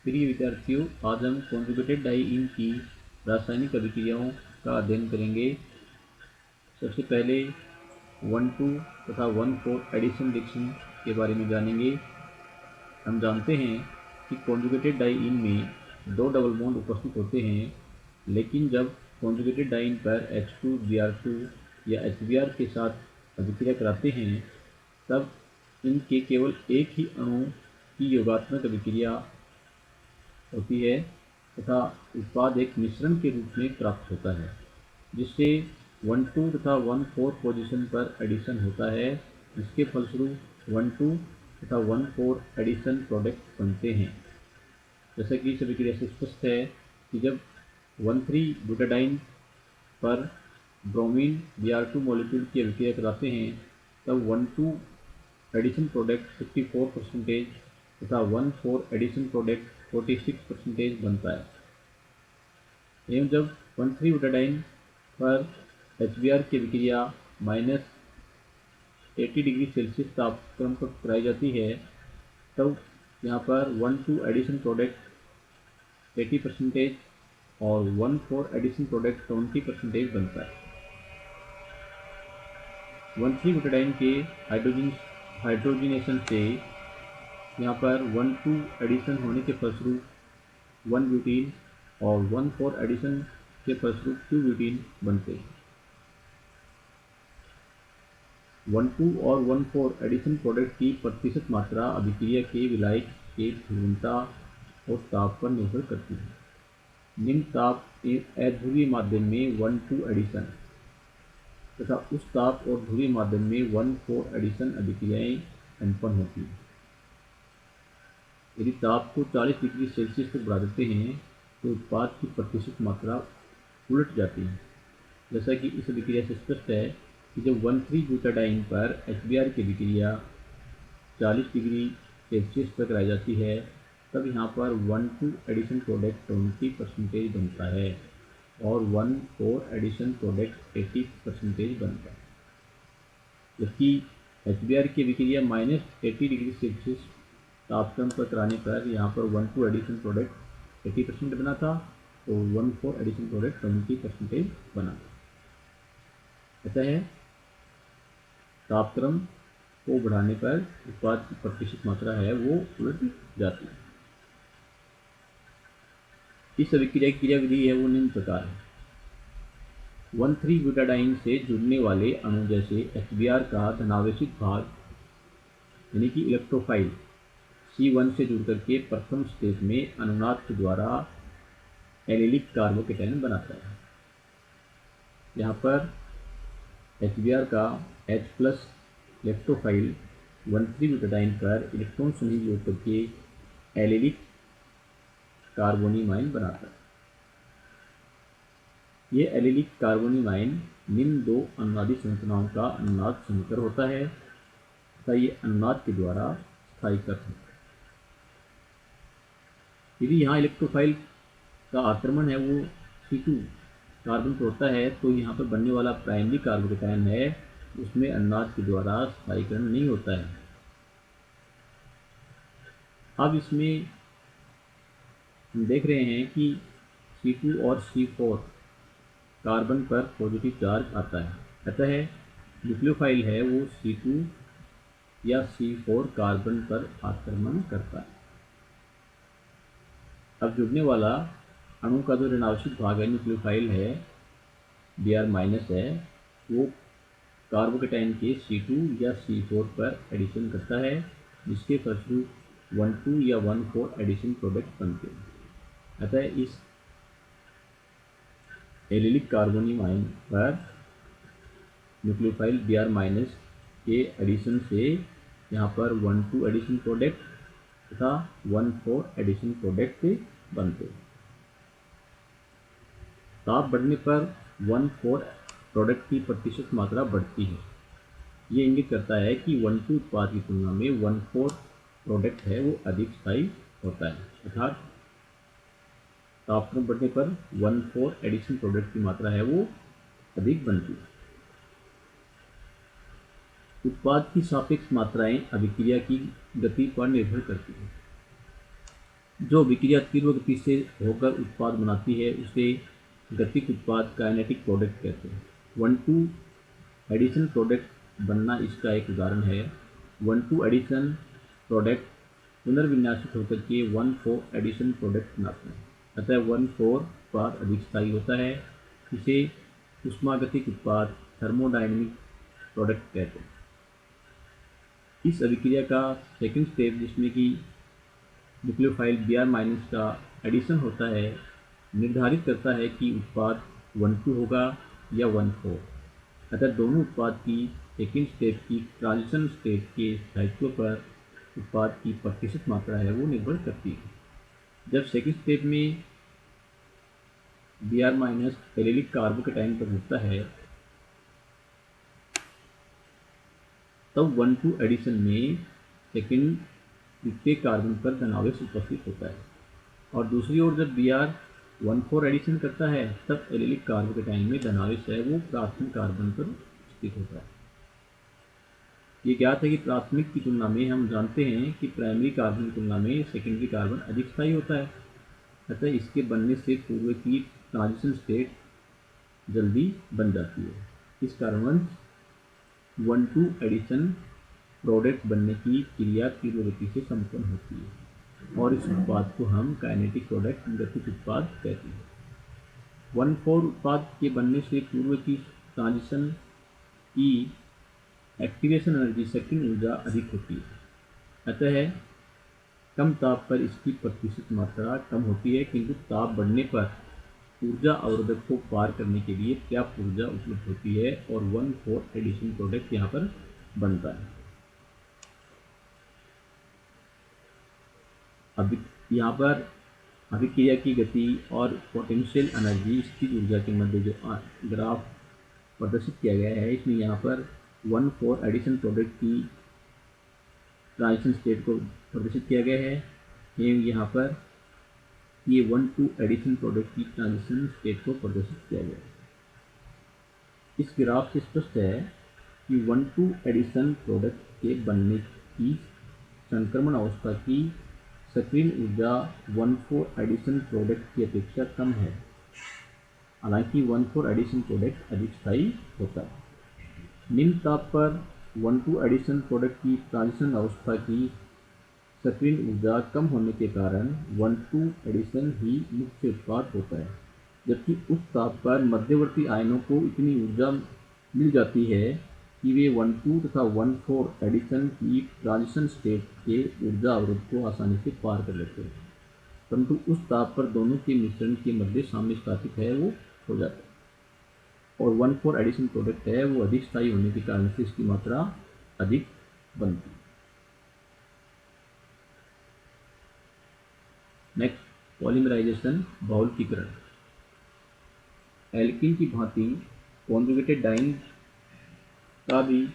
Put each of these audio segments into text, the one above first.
प्रिय विद्यार्थियों, आज हम कॉन्जुगेटेड डाइईन की रासायनिक अभिक्रियाओं का अध्ययन करेंगे। सबसे पहले 1,2 तथा 1,4 एडिशन रिएक्शन के बारे में जानेंगे। हम जानते हैं कि कॉन्जुगेटेड डाइईन में दो डबल बॉन्ड उपस्थित होते हैं, लेकिन जब कॉन्जुगेटेड डाइईन पर H2Br2 या HBr के साथ अभिक्रिया कराते हैं तब इनके केवल एक ही अणु की योगात्मक अभिक्रिया होती है तथा उत्पाद एक मिश्रण के रूप में प्राप्त होता है, जिससे 1,2 तथा 1,4 पोजीशन पर एडिशन होता है, जिसके फलस्वरूप 1,2 तथा 1,4 एडिशन प्रोडक्ट बनते हैं। जैसा कि इस अभिक्रिया से स्पष्ट है कि जब 1,3 ब्यूटाडाइन पर ब्रोमीन Br2 मॉलिक्यूल की अभिक्रिया कराते हैं तब 1,2 एडिशन प्रोडक्ट 54% तथा 1,4 एडिशन प्रोडक्ट 46% बनता है। एवं जब 1,3 ब्यूटाडाइन पर HBr की अभिक्रिया -80 डिग्री सेल्सियस तापक्रम पर कराई जाती है तब यहाँ पर 1,2 एडिशन प्रोडक्ट 80% और 1,4 एडिशन प्रोडक्ट 20% बनता है। 1,3 ब्यूटाडाइन के हाइड्रोजनेशन से यहाँ पर 1,2 एडिशन होने के फलस्वरूप 1 ब्यूटीन और 1,4 एडिशन के फलस्वरूप 2 ब्यूटीन बनते हैं। 1,2 और 1,4 एडिशन प्रोडक्ट की प्रतिशत मात्रा अभिक्रिया के विलायक के ध्रुवता और ताप पर निर्भर करती है। निम्न ताप अध्रुवीय माध्यम में 1,2 एडिशन तथा उस ताप और ध्रुवीय माध्यम में 1,4 एडिशन अभिक्रियाएं संपन्न होती हैं। यदि ताप को 40 डिग्री सेल्सियस तक बढ़ा देते हैं तो उत्पाद की प्रतिशत मात्रा उलट जाती है। जैसा कि इस अभिक्रिया से स्पष्ट है कि जब 1,3 ब्यूटाडाइन पर HBr की अभिक्रिया 40 डिग्री सेल्सियस पर कराई जाती है तब यहाँ पर 1,2 एडिशन प्रोडक्ट 20% बनता है और 1,4 एडिशन प्रोडक्ट 80% बनता है। जबकि HBr की अभिक्रिया -80 डिग्री सेल्सियस तापक्रम पर कराने पर यहाँ पर 1,2 एडिशन प्रोडक्ट 80% बना था तो 1,4 एडिशन प्रोडक्ट 20% बना। ऐसा है, तापक्रम को बढ़ाने पर उत्पाद की प्रतिशत मात्रा है वो उलट जाती है। इस अभिक्रिया की क्रियाविधि है वो निम्न प्रकार है। 1,3 ब्यूटाडाइन से जुड़ने वाले अणु जैसे HBr का धनावेशित भाग यानी कि इलेक्ट्रोफाइल C1 से जुड़कर के प्रथम स्टेज में अनुनाद के द्वारा एलिलिक कार्बोकेटायन बनाता है। यहाँ पर HBr का H+ इलेक्ट्रोफाइल 1,3 ब्यूटाडाइन पर इलेक्ट्रॉन समूह जोड़ करके एलिलिक कार्बोनिमाइन बनाता है। ये एलिलिक कार्बोनिमाइन निम्न दो अनुनादी संरचनाओं का अनुनाद समीकर होता है तथा ये अनुनाद के द्वारा स्थायीकृत होता है। यदि यहाँ इलेक्ट्रोफाइल का आक्रमण है वो C2 कार्बन पर होता है तो यहाँ पर बनने वाला प्राइमरी कार्बोकेटायन है उसमें अनुनाद के द्वारा स्थायीकरण नहीं होता है। अब इसमें हम देख रहे हैं कि C2 और C4 कार्बन पर पॉजिटिव चार्ज आता है, अतः न्यूक्लियोफाइल है वो C2 या C4 कार्बन पर आक्रमण करता है। अब जुड़ने वाला अणु का जो ऋणावेशित भाग है न्यूक्लियोफाइल है Br- है वो कार्बोकेटायन के C2 या C4 पर एडिशन करता है, जिसके फलस्वरूप 1,2 या 1,4 एडिशन प्रोडक्ट बनते हैं। अतः इस एलिलिक कार्बोनिमाइन पर न्यूक्लियोफाइल Br- के एडिशन से यहाँ पर 1,2 एडिशन प्रोडक्ट तथा 1,4 एडिशन प्रोडक्ट बनते हैं। ताप बढ़ने पर 1,4 प्रोडक्ट की प्रतिशत मात्रा बढ़ती है। ये इंगित करता है कि 1,2 उत्पाद की तुलना में 1,4 प्रोडक्ट है वो अधिक स्थायी होता है, अर्थात तापक्रम बढ़ने पर 1,4 एडिशन प्रोडक्ट की मात्रा है वो अधिक बनती है। उत्पाद की सापेक्ष मात्राएं अभिक्रिया की गति पर निर्भर करती हैं। जो अभिक्रिया तीव्र गति से होकर उत्पाद बनाती है उसे गतिक उत्पाद काइनेटिक प्रोडक्ट कहते हैं। 1,2 एडिशन प्रोडक्ट बनना इसका एक उदाहरण है। 1,2 एडिशन प्रोडक्ट पुनर्विन्यासित होकर के 1,4 एडिशन प्रोडक्ट बनाते हैं। अतः 1,4 उत्पाद अधिक स्थायी होता है। इसे ऊष्मागतिक उत्पाद थर्मोडायनेमिक प्रोडक्ट कहते हैं। इस अभिक्रिया का सेकंड स्टेप, जिसमें कि न्यूक्लियोफाइल Br- का एडिशन होता है, निर्धारित करता है कि उत्पाद 1,2 होगा या 1,4। अतः दोनों उत्पाद की सेकंड स्टेप की ट्रांजिशन स्टेट के स्थायित्व पर उत्पाद की प्रतिशत मात्रा है वो निर्भर करती है। जब सेकंड स्टेप में Br- एलिलिक कार्बोकेटाइन पर होता है तब 1,2 एडिशन में सेकंड द्वितीय कार्बन पर धनावेश उपस्थित होता है, और दूसरी ओर जब Br14 एडिशन करता है तब एलिलिक कार्बोकेटाइन में धनावेश है वो प्राथमिक कार्बन पर स्थित होता है। ये ज्ञात है कि प्राथमिक की तुलना में हम जानते हैं कि प्राइमरी कार्बन की तुलना में सेकेंडरी कार्बन अधिक स्थायी होता है। अतः इसके बनने से पूर्व की ट्रांजिशन स्टेट जल्दी बन जाती है। इस कारणवश 1,2 एडिशन प्रोडक्ट बनने की क्रिया तीव्र गति से संपन्न होती है और इस उत्पाद को हम काइनेटिक प्रोडक्ट गतिक उत्पाद कहते हैं। 1,4 उत्पाद के बनने से पूर्व की ट्रांजिशन की एक्टिवेशन एनर्जी सक्रिय ऊर्जा अधिक होती है। अतः कम ताप पर इसकी प्रतिशत मात्रा कम होती है, किंतु ताप बढ़ने पर ऊर्जा अवरोधक को पार करने के लिए पर्याप्त ऊर्जा उपलब्ध होती है और 1,4 एडिशन प्रोडक्ट यहाँ पर बनता है। अब यहाँ पर अभिक्रिया की गति और पोटेंशियल एनर्जी स्थिर ऊर्जा के मध्य जो ग्राफ प्रदर्शित किया गया है, इसमें यहाँ पर 1,4 एडिशन प्रोडक्ट की ट्रांजिशन स्टेट को प्रदर्शित किया गया है एवं यहाँ पर ये 1,2 एडिशन प्रोडक्ट की ट्रांजिशन स्टेट को प्रदर्शित किया गया है। इस ग्राफ से स्पष्ट है कि 1,2 एडिशन प्रोडक्ट के बनने की संक्रमण अवस्था की सक्रिय ऊर्जा 1,4 एडिशन प्रोडक्ट की अपेक्षा कम है। हालांकि 1,4 एडिशन प्रोडक्ट अधिक स्थायी होता है। निम्न ताप पर 1,2 एडिशन प्रोडक्ट की ट्रांजिशन अवस्था की सक्रिय ऊर्जा कम होने के कारण 1,2 एडिशन ही मुख्य उत्पाद होता है, जबकि उस ताप पर मध्यवर्ती आयनों को इतनी ऊर्जा मिल जाती है कि वे 1,2 तथा 1,4 एडिशन की ट्रांजिशन स्टेट के ऊर्जा अवरोध को आसानी से पार कर लेते हैं, परंतु उस ताप पर दोनों के मिश्रण के मध्य साम्य स्थापित है वो हो जाता है और 1,4 एडिशन प्रोडक्ट है वो अधिक स्थायी होने के कारण से इसकी मात्रा अधिक बनती है। Next, polymerisation बहुलकीकरण। एल्कीन की भांति कॉन्जुगेटेड डाइन का भी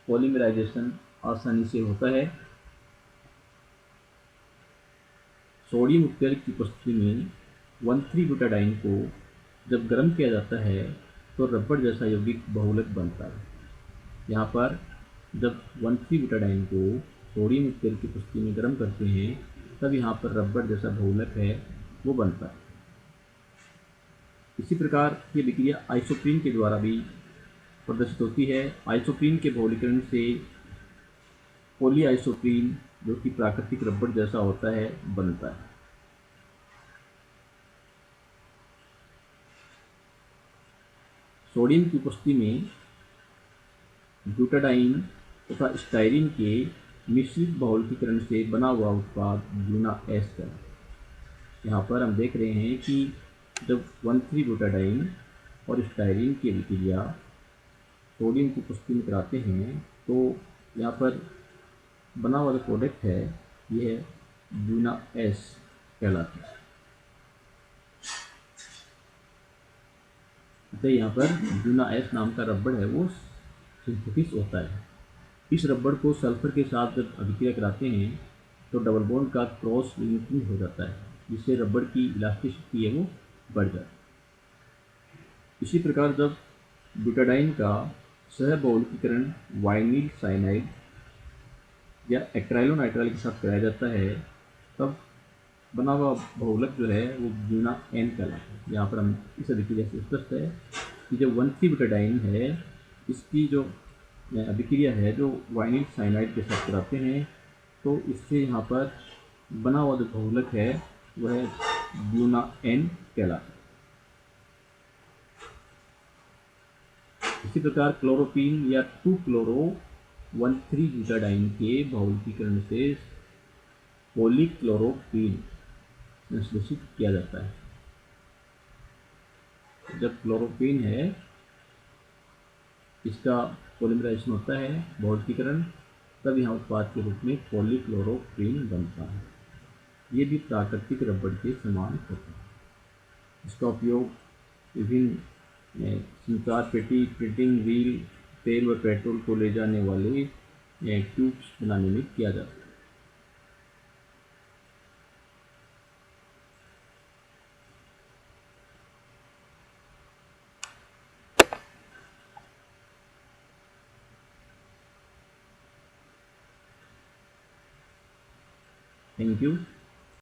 पॉलीमराइजेशन आसानी से होता है। सोडियम उत्प्रेरक की उपस्थिति में 1,3-ब्यूटाडाइन को जब गर्म किया जाता है तो रबड़ जैसा यौगिक बहुलक बनता है। यहाँ पर जब 1,3-ब्यूटाडाइन को सोडियम उत्प्रेरक की उपस्थिति में गर्म करते हैं तब यहाँ पर रबड़ जैसा बहुलक है वो बनता है। इसी प्रकार ये अभिक्रिया आइसोप्रीन के द्वारा भी प्रदर्शित होती है। आइसोप्रीन के बहुलीकरण से पॉलीआइसोप्रीन, जो कि प्राकृतिक रबड़ जैसा होता है, बनता है। सोडियम की उपस्थिति में ब्यूटाडाइन तथा स्टाइरिन के मिश्रित बहुलकीकरण से बना हुआ उत्पाद ब्यूना-एस है। यहाँ पर हम देख रहे हैं कि जब 1,3-ब्यूटाडाइन और स्टाइरिन की अभिक्रिया सोडियम की उपस्थिति में कराते हैं तो यहाँ पर बना हुआ जो प्रोडक्ट है यह ब्यूना-एस कहलाता है। तो यहाँ पर ब्यूना-एस नाम का रबड़ है वो सिंथेसिस होता है। इस रबड़ को सल्फर के साथ जब अभिक्रिया कराते हैं तो डबल बॉन्ड का क्रॉस लिंकिंग हो जाता है, जिससे रबड़ की इलास्टिसिटी है वो बढ़ जाती है। इसी प्रकार जब ब्यूटाडाइन का सहबहुलकीकरण वाइनिल साइनाइड या एक्राइलोनाइट्राइल के साथ कराया जाता है तब बना हुआ बहुलक जो है वो ब्यूना एन कहलाता है। यहाँ पर हम इस अभिक्रिया से स्पष्ट है कि जो 1,3 बुटाडाइन है इसकी जो अभिक्रिया है जो वाइनिल साइनाइड के साथ कराते हैं तो इससे यहाँ पर बना हुआ जो बहुलक है वह ब्यूना एन कहलाता है। इसी प्रकार क्लोरोपीन या 2-क्लोरो-1,3 ब्यूटाडाइन के बहुलकीकरण से पॉलीक्लोरोपीन संश्लेषित किया जाता है। जब क्लोरोपीन है इसका पॉलीमराइजेशन होता है बहुलकीकरण, तब यहाँ उत्पाद के रूप में पॉलीक्लोरोपीन बनता है। ये भी प्राकृतिक रबड़ के समान होता है। इसका उपयोग विभिन्न संचार पेटी, प्रिंटिंग व्हील, तेल व पेट्रोल को ले जाने वाले ट्यूब्स बनाने में किया जाता है। Thank you.